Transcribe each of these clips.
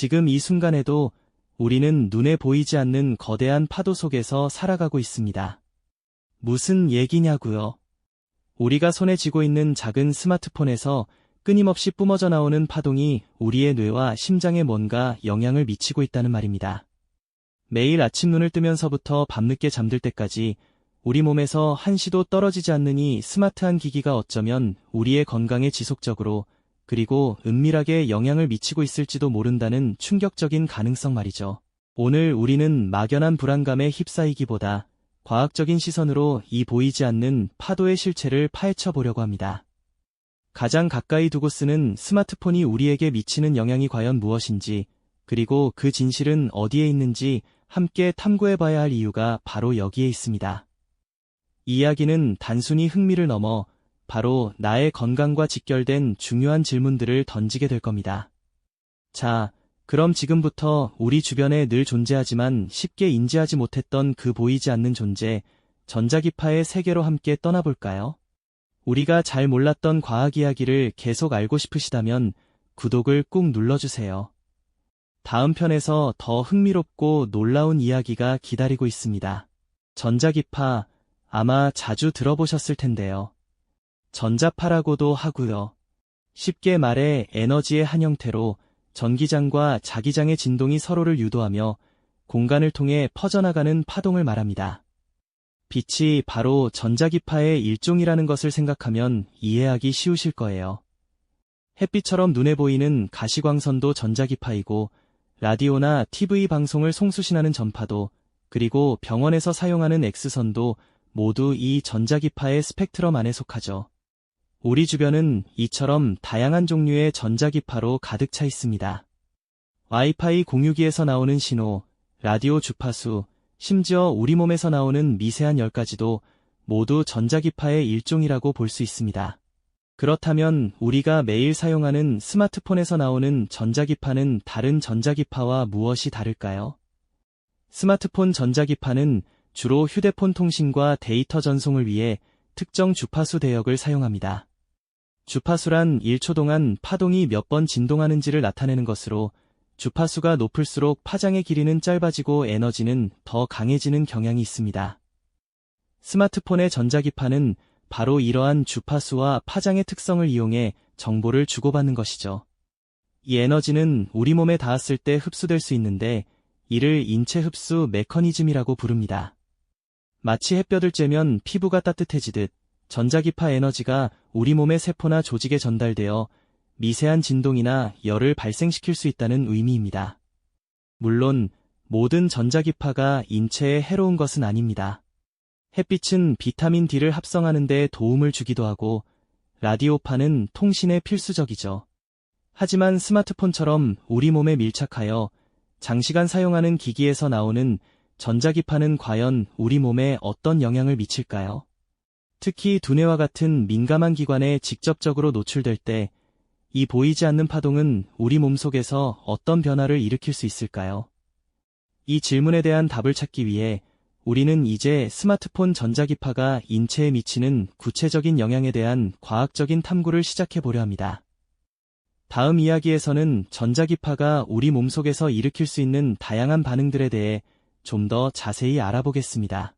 지금 이 순간에도 우리는 눈에 보이지 않는 거대한 파도 속에서 살아가고 있습니다. 무슨 얘기냐고요? 우리가 손에 쥐고 있는 작은 스마트폰에서 끊임없이 뿜어져 나오는 파동이 우리의 뇌와 심장에 뭔가 영향을 미치고 있다는 말입니다. 매일 아침 눈을 뜨면서부터 밤늦게 잠들 때까지 우리 몸에서 한시도 떨어지지 않는 이 스마트한 기기가 어쩌면 우리의 건강에 지속적으로 그리고 은밀하게 영향을 미치고 있을지도 모른다는 충격적인 가능성 말이죠. 오늘 우리는 막연한 불안감에 휩싸이기보다 과학적인 시선으로 이 보이지 않는 파도의 실체를 파헤쳐 보려고 합니다. 가장 가까이 두고 쓰는 스마트폰이 우리에게 미치는 영향이 과연 무엇인지, 그리고 그 진실은 어디에 있는지 함께 탐구해봐야 할 이유가 바로 여기에 있습니다. 이 이야기는 단순히 흥미를 넘어 바로 나의 건강과 직결된 중요한 질문들을 던지게 될 겁니다. 자, 그럼 지금부터 우리 주변에 늘 존재하지만 쉽게 인지하지 못했던 그 보이지 않는 존재, 전자기파의 세계로 함께 떠나볼까요? 우리가 잘 몰랐던 과학 이야기를 계속 알고 싶으시다면 구독을 꾹 눌러주세요. 다음 편에서 더 흥미롭고 놀라운 이야기가 기다리고 있습니다. 전자기파, 아마 자주 들어보셨을 텐데요. 전자파라고도 하고요. 쉽게 말해 에너지의 한 형태로 전기장과 자기장의 진동이 서로를 유도하며 공간을 통해 퍼져나가는 파동을 말합니다. 빛이 바로 전자기파의 일종이라는 것을 생각하면 이해하기 쉬우실 거예요. 햇빛처럼 눈에 보이는 가시광선도 전자기파이고, 라디오나 TV 방송을 송수신하는 전파도, 그리고 병원에서 사용하는 X선도 모두 이 전자기파의 스펙트럼 안에 속하죠. 우리 주변은 이처럼 다양한 종류의 전자기파로 가득 차 있습니다. 와이파이 공유기에서 나오는 신호, 라디오 주파수, 심지어 우리 몸에서 나오는 미세한 열까지도 모두 전자기파의 일종이라고 볼 수 있습니다. 그렇다면 우리가 매일 사용하는 스마트폰에서 나오는 전자기파는 다른 전자기파와 무엇이 다를까요? 스마트폰 전자기파는 주로 휴대폰 통신과 데이터 전송을 위해 특정 주파수 대역을 사용합니다. 주파수란 1초 동안 파동이 몇 번 진동하는지를 나타내는 것으로, 주파수가 높을수록 파장의 길이는 짧아지고 에너지는 더 강해지는 경향이 있습니다. 스마트폰의 전자기파는 바로 이러한 주파수와 파장의 특성을 이용해 정보를 주고받는 것이죠. 이 에너지는 우리 몸에 닿았을 때 흡수될 수 있는데, 이를 인체 흡수 메커니즘이라고 부릅니다. 마치 햇볕을 쬐면 피부가 따뜻해지듯 전자기파 에너지가 우리 몸의 세포나 조직에 전달되어 미세한 진동이나 열을 발생시킬 수 있다는 의미입니다. 물론 모든 전자기파가 인체에 해로운 것은 아닙니다. 햇빛은 비타민 D를 합성하는 데 도움을 주기도 하고, 라디오파는 통신에 필수적이죠. 하지만 스마트폰처럼 우리 몸에 밀착하여 장시간 사용하는 기기에서 나오는 전자기파는 과연 우리 몸에 어떤 영향을 미칠까요? 특히 두뇌와 같은 민감한 기관에 직접적으로 노출될 때 이 보이지 않는 파동은 우리 몸속에서 어떤 변화를 일으킬 수 있을까요? 이 질문에 대한 답을 찾기 위해 우리는 이제 스마트폰 전자기파가 인체에 미치는 구체적인 영향에 대한 과학적인 탐구를 시작해 보려 합니다. 다음 이야기에서는 전자기파가 우리 몸속에서 일으킬 수 있는 다양한 반응들에 대해 좀 더 자세히 알아보겠습니다.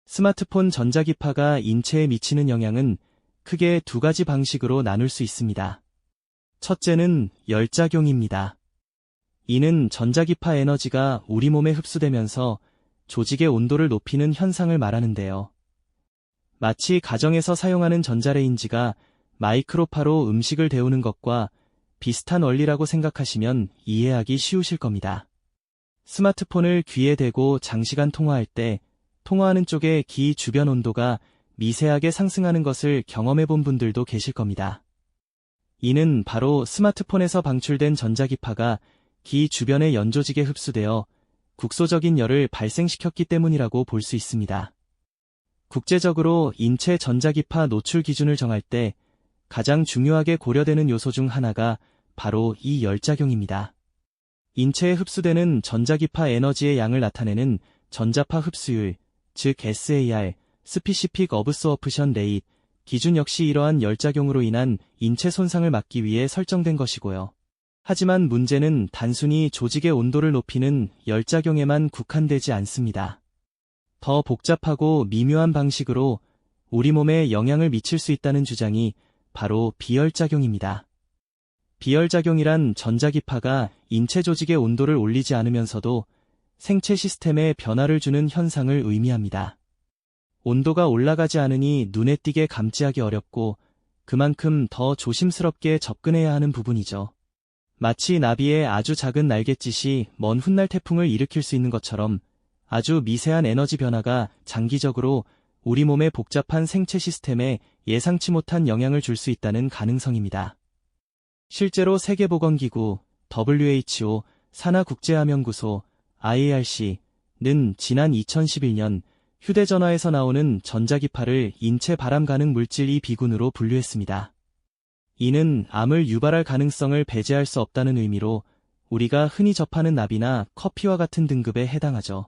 스마트폰 전자기파가 인체에 미치는 영향은 크게 두 가지 방식으로 나눌 수 있습니다. 첫째는 열작용입니다. 이는 전자기파 에너지가 우리 몸에 흡수되면서 조직의 온도를 높이는 현상을 말하는데요. 마치 가정에서 사용하는 전자레인지가 마이크로파로 음식을 데우는 것과 비슷한 원리라고 생각하시면 이해하기 쉬우실 겁니다. 스마트폰을 귀에 대고 장시간 통화할 때 통화하는 쪽의 귀 주변 온도가 미세하게 상승하는 것을 경험해 본 분들도 계실 겁니다. 이는 바로 스마트폰에서 방출된 전자기파가 귀 주변의 연조직에 흡수되어 국소적인 열을 발생시켰기 때문이라고 볼 수 있습니다. 국제적으로 인체 전자기파 노출 기준을 정할 때 가장 중요하게 고려되는 요소 중 하나가 바로 이 열작용입니다. 인체에 흡수되는 전자기파 에너지의 양을 나타내는 전자파 흡수율, 즉 SAR, Specific Absorption Rate, 기준 역시 이러한 열작용으로 인한 인체 손상을 막기 위해 설정된 것이고요. 하지만 문제는 단순히 조직의 온도를 높이는 열작용에만 국한되지 않습니다. 더 복잡하고 미묘한 방식으로 우리 몸에 영향을 미칠 수 있다는 주장이 바로 비열작용입니다. 비열작용이란 전자기파가 인체 조직의 온도를 올리지 않으면서도 생체 시스템에 변화를 주는 현상을 의미합니다. 온도가 올라가지 않으니 눈에 띄게 감지하기 어렵고 그만큼 더 조심스럽게 접근해야 하는 부분이죠. 마치 나비의 아주 작은 날갯짓이 먼 훗날 태풍을 일으킬 수 있는 것처럼 아주 미세한 에너지 변화가 장기적으로 우리 몸의 복잡한 생체 시스템에 예상치 못한 영향을 줄 수 있다는 가능성입니다. 실제로 세계보건기구, WHO, 산하국제암연구소, IARC는 지난 2011년 휴대전화에서 나오는 전자기파를 인체 발암 가능 물질 2비군으로 분류했습니다. 이는 암을 유발할 가능성을 배제할 수 없다는 의미로 우리가 흔히 접하는 나비나 커피와 같은 등급에 해당하죠.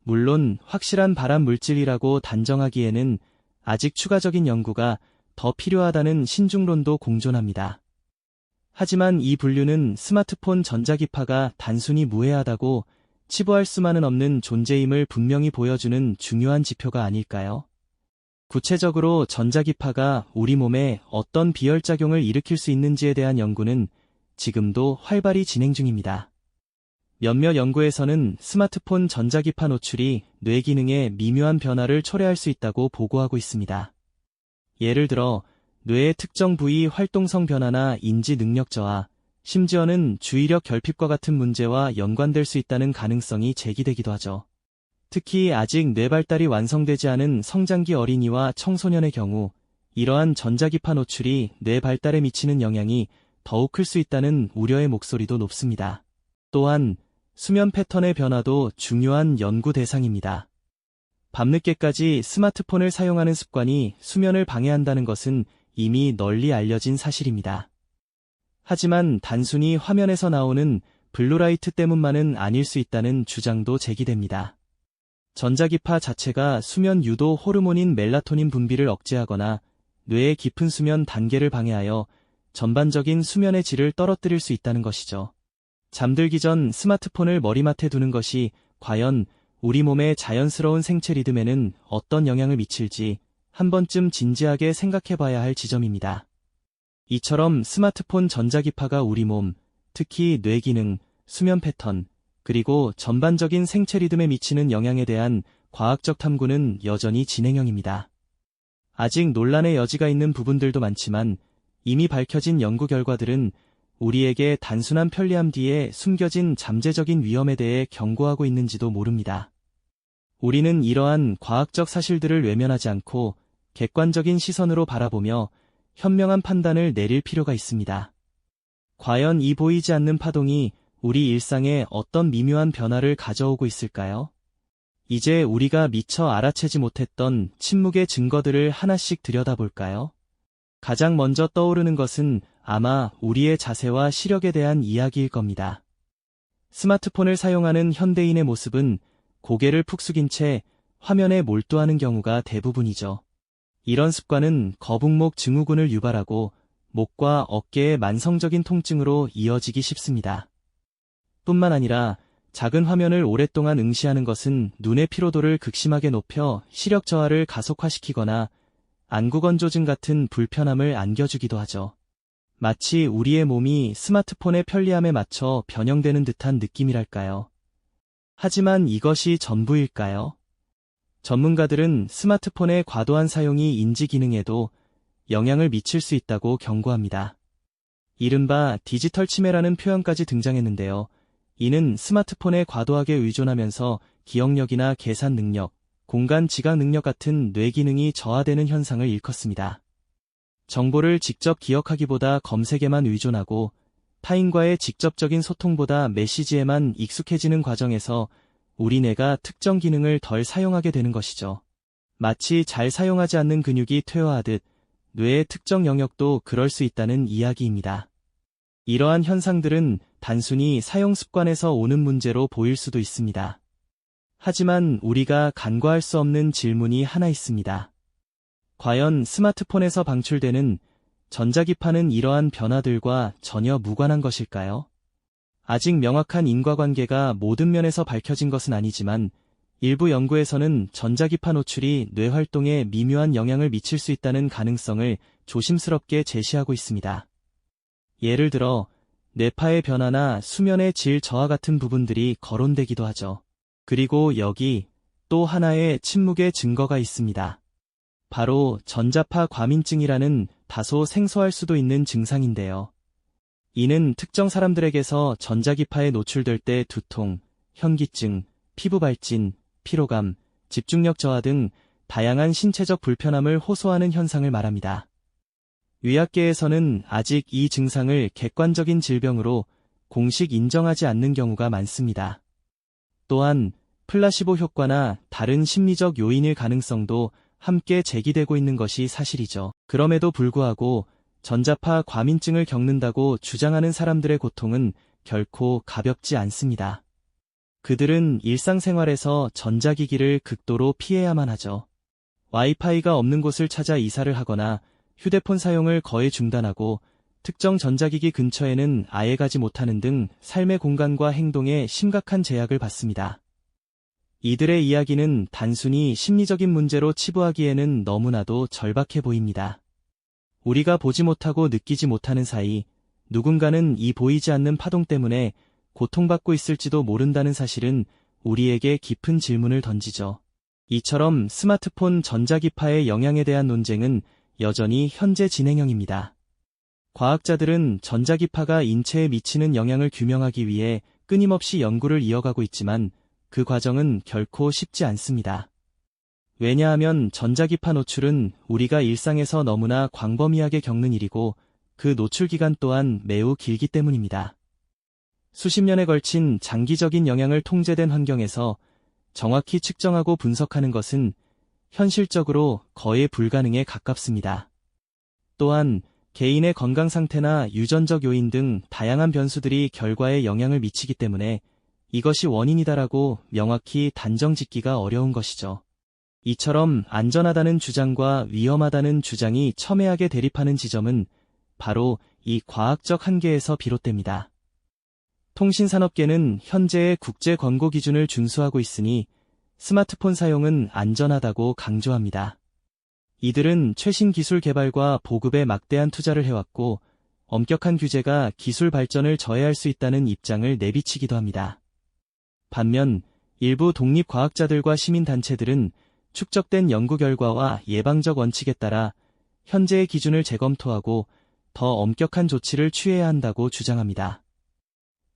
물론 확실한 발암 물질이라고 단정하기에는 아직 추가적인 연구가 더 필요하다는 신중론도 공존합니다. 하지만 이 분류는 스마트폰 전자기파가 단순히 무해하다고 치부할 수만은 없는 존재임을 분명히 보여주는 중요한 지표가 아닐까요? 구체적으로 전자기파가 우리 몸에 어떤 비열작용을 일으킬 수 있는지에 대한 연구는 지금도 활발히 진행 중입니다. 몇몇 연구에서는 스마트폰 전자기파 노출이 뇌 기능에 미묘한 변화를 초래할 수 있다고 보고하고 있습니다. 예를 들어 뇌의 특정 부위 활동성 변화나 인지 능력 저하, 심지어는 주의력 결핍과 같은 문제와 연관될 수 있다는 가능성이 제기되기도 하죠. 특히 아직 뇌 발달이 완성되지 않은 성장기 어린이와 청소년의 경우 이러한 전자기파 노출이 뇌 발달에 미치는 영향이 더욱 클 수 있다는 우려의 목소리도 높습니다. 또한 수면 패턴의 변화도 중요한 연구 대상입니다. 밤늦게까지 스마트폰을 사용하는 습관이 수면을 방해한다는 것은 이미 널리 알려진 사실입니다. 하지만 단순히 화면에서 나오는 블루라이트 때문만은 아닐 수 있다는 주장도 제기됩니다. 전자기파 자체가 수면 유도 호르몬인 멜라토닌 분비를 억제하거나 뇌의 깊은 수면 단계를 방해하여 전반적인 수면의 질을 떨어뜨릴 수 있다는 것이죠. 잠들기 전 스마트폰을 머리맡에 두는 것이 과연 우리 몸의 자연스러운 생체 리듬에는 어떤 영향을 미칠지 한 번쯤 진지하게 생각해봐야 할 지점입니다. 이처럼 스마트폰 전자기파가 우리 몸, 특히 뇌 기능, 수면 패턴, 그리고 전반적인 생체 리듬에 미치는 영향에 대한 과학적 탐구는 여전히 진행형입니다. 아직 논란의 여지가 있는 부분들도 많지만 이미 밝혀진 연구 결과들은 우리에게 단순한 편리함 뒤에 숨겨진 잠재적인 위험에 대해 경고하고 있는지도 모릅니다. 우리는 이러한 과학적 사실들을 외면하지 않고 객관적인 시선으로 바라보며 현명한 판단을 내릴 필요가 있습니다. 과연 이 보이지 않는 파동이 우리 일상에 어떤 미묘한 변화를 가져오고 있을까요? 이제 우리가 미처 알아채지 못했던 침묵의 증거들을 하나씩 들여다볼까요? 가장 먼저 떠오르는 것은 아마 우리의 자세와 시력에 대한 이야기일 겁니다. 스마트폰을 사용하는 현대인의 모습은 고개를 푹 숙인 채 화면에 몰두하는 경우가 대부분이죠. 이런 습관은 거북목 증후군을 유발하고 목과 어깨의 만성적인 통증으로 이어지기 쉽습니다. 뿐만 아니라 작은 화면을 오랫동안 응시하는 것은 눈의 피로도를 극심하게 높여 시력 저하를 가속화시키거나 안구건조증 같은 불편함을 안겨주기도 하죠. 마치 우리의 몸이 스마트폰의 편리함에 맞춰 변형되는 듯한 느낌이랄까요. 하지만 이것이 전부일까요? 전문가들은 스마트폰의 과도한 사용이 인지 기능에도 영향을 미칠 수 있다고 경고합니다. 이른바 디지털 치매라는 표현까지 등장했는데요. 이는 스마트폰에 과도하게 의존하면서 기억력이나 계산 능력, 공간 지각 능력 같은 뇌 기능이 저하되는 현상을 일컫습니다. 정보를 직접 기억하기보다 검색에만 의존하고 타인과의 직접적인 소통보다 메시지에만 익숙해지는 과정에서 우리 뇌가 특정 기능을 덜 사용하게 되는 것이죠. 마치 잘 사용하지 않는 근육이 퇴화하듯 뇌의 특정 영역도 그럴 수 있다는 이야기입니다. 이러한 현상들은 단순히 사용 습관에서 오는 문제로 보일 수도 있습니다. 하지만 우리가 간과할 수 없는 질문이 하나 있습니다. 과연 스마트폰에서 방출되는 전자기파는 이러한 변화들과 전혀 무관한 것일까요? 아직 명확한 인과관계가 모든 면에서 밝혀진 것은 아니지만 일부 연구에서는 전자기파 노출이 뇌 활동에 미묘한 영향을 미칠 수 있다는 가능성을 조심스럽게 제시하고 있습니다. 예를 들어 뇌파의 변화나 수면의 질 저하 같은 부분들이 거론되기도 하죠. 그리고 여기 또 하나의 침묵의 증거가 있습니다. 바로 전자파 과민증이라는 다소 생소할 수도 있는 증상인데요. 이는 특정 사람들에게서 전자기파에 노출될 때 두통, 현기증, 피부 발진, 피로감, 집중력 저하 등 다양한 신체적 불편함을 호소하는 현상을 말합니다. 의학계에서는 아직 이 증상을 객관적인 질병으로 공식 인정하지 않는 경우가 많습니다. 또한 플라시보 효과나 다른 심리적 요인의 가능성도 함께 제기되고 있는 것이 사실이죠. 그럼에도 불구하고 전자파 과민증을 겪는다고 주장하는 사람들의 고통은 결코 가볍지 않습니다. 그들은 일상생활에서 전자기기를 극도로 피해야만 하죠. 와이파이가 없는 곳을 찾아 이사를 하거나 휴대폰 사용을 거의 중단하고 특정 전자기기 근처에는 아예 가지 못하는 등 삶의 공간과 행동에 심각한 제약을 받습니다. 이들의 이야기는 단순히 심리적인 문제로 치부하기에는 너무나도 절박해 보입니다. 우리가 보지 못하고 느끼지 못하는 사이 누군가는 이 보이지 않는 파동 때문에 고통받고 있을지도 모른다는 사실은 우리에게 깊은 질문을 던지죠. 이처럼 스마트폰 전자기파의 영향에 대한 논쟁은 여전히 현재 진행형입니다. 과학자들은 전자기파가 인체에 미치는 영향을 규명하기 위해 끊임없이 연구를 이어가고 있지만 그 과정은 결코 쉽지 않습니다. 왜냐하면 전자기파 노출은 우리가 일상에서 너무나 광범위하게 겪는 일이고 그 노출 기간 또한 매우 길기 때문입니다. 수십 년에 걸친 장기적인 영향을 통제된 환경에서 정확히 측정하고 분석하는 것은 현실적으로 거의 불가능에 가깝습니다. 또한 개인의 건강 상태나 유전적 요인 등 다양한 변수들이 결과에 영향을 미치기 때문에 이것이 원인이다라고 명확히 단정 짓기가 어려운 것이죠. 이처럼 안전하다는 주장과 위험하다는 주장이 첨예하게 대립하는 지점은 바로 이 과학적 한계에서 비롯됩니다. 통신산업계는 현재의 국제 권고 기준을 준수하고 있으니 스마트폰 사용은 안전하다고 강조합니다. 이들은 최신 기술 개발과 보급에 막대한 투자를 해왔고 엄격한 규제가 기술 발전을 저해할 수 있다는 입장을 내비치기도 합니다. 반면 일부 독립과학자들과 시민단체들은 축적된 연구 결과와 예방적 원칙에 따라 현재의 기준을 재검토하고 더 엄격한 조치를 취해야 한다고 주장합니다.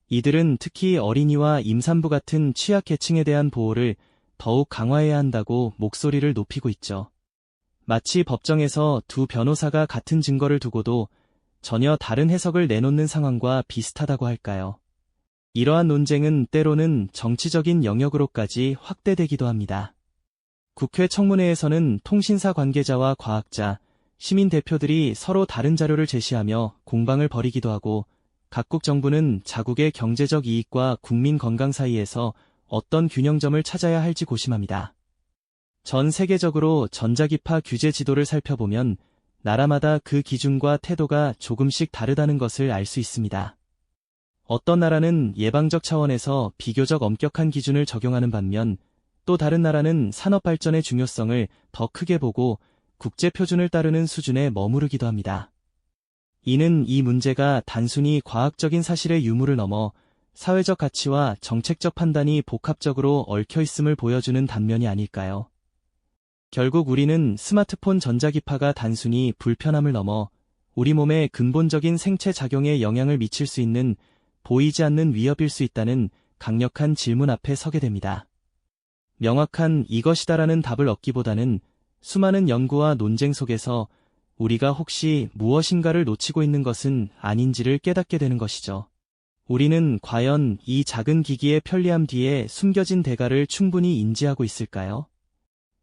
이들은 특히 어린이와 임산부 같은 취약계층에 대한 보호를 더욱 강화해야 한다고 목소리를 높이고 있죠. 마치 법정에서 두 변호사가 같은 증거를 두고도 전혀 다른 해석을 내놓는 상황과 비슷하다고 할까요? 이러한 논쟁은 때로는 정치적인 영역으로까지 확대되기도 합니다. 국회 청문회에서는 통신사 관계자와 과학자, 시민 대표들이 서로 다른 자료를 제시하며 공방을 벌이기도 하고 각국 정부는 자국의 경제적 이익과 국민 건강 사이에서 어떤 균형점을 찾아야 할지 고심합니다. 전 세계적으로 전자기파 규제 지도를 살펴보면 나라마다 그 기준과 태도가 조금씩 다르다는 것을 알 수 있습니다. 어떤 나라는 예방적 차원에서 비교적 엄격한 기준을 적용하는 반면 또 다른 나라는 산업 발전의 중요성을 더 크게 보고 국제 표준을 따르는 수준에 머무르기도 합니다. 이는 이 문제가 단순히 과학적인 사실의 유무를 넘어 사회적 가치와 정책적 판단이 복합적으로 얽혀 있음을 보여주는 단면이 아닐까요? 결국 우리는 스마트폰 전자기파가 단순히 불편함을 넘어 우리 몸에 근본적인 생체 작용에 영향을 미칠 수 있는 보이지 않는 위협일 수 있다는 강력한 질문 앞에 서게 됩니다. 명확한 이것이다라는 답을 얻기보다는 수많은 연구와 논쟁 속에서 우리가 혹시 무엇인가를 놓치고 있는 것은 아닌지를 깨닫게 되는 것이죠. 우리는 과연 이 작은 기기의 편리함 뒤에 숨겨진 대가를 충분히 인지하고 있을까요?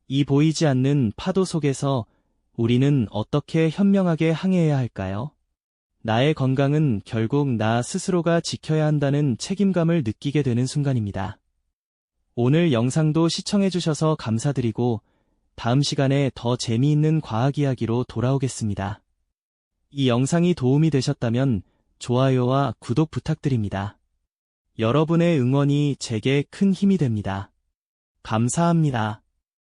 이 보이지 않는 파도 속에서 우리는 어떻게 현명하게 항해해야 할까요? 나의 건강은 결국 나 스스로가 지켜야 한다는 책임감을 느끼게 되는 순간입니다. 오늘 영상도 시청해주셔서 감사드리고 다음 시간에 더 재미있는 과학 이야기로 돌아오겠습니다. 이 영상이 도움이 되셨다면 좋아요와 구독 부탁드립니다. 여러분의 응원이 제게 큰 힘이 됩니다. 감사합니다.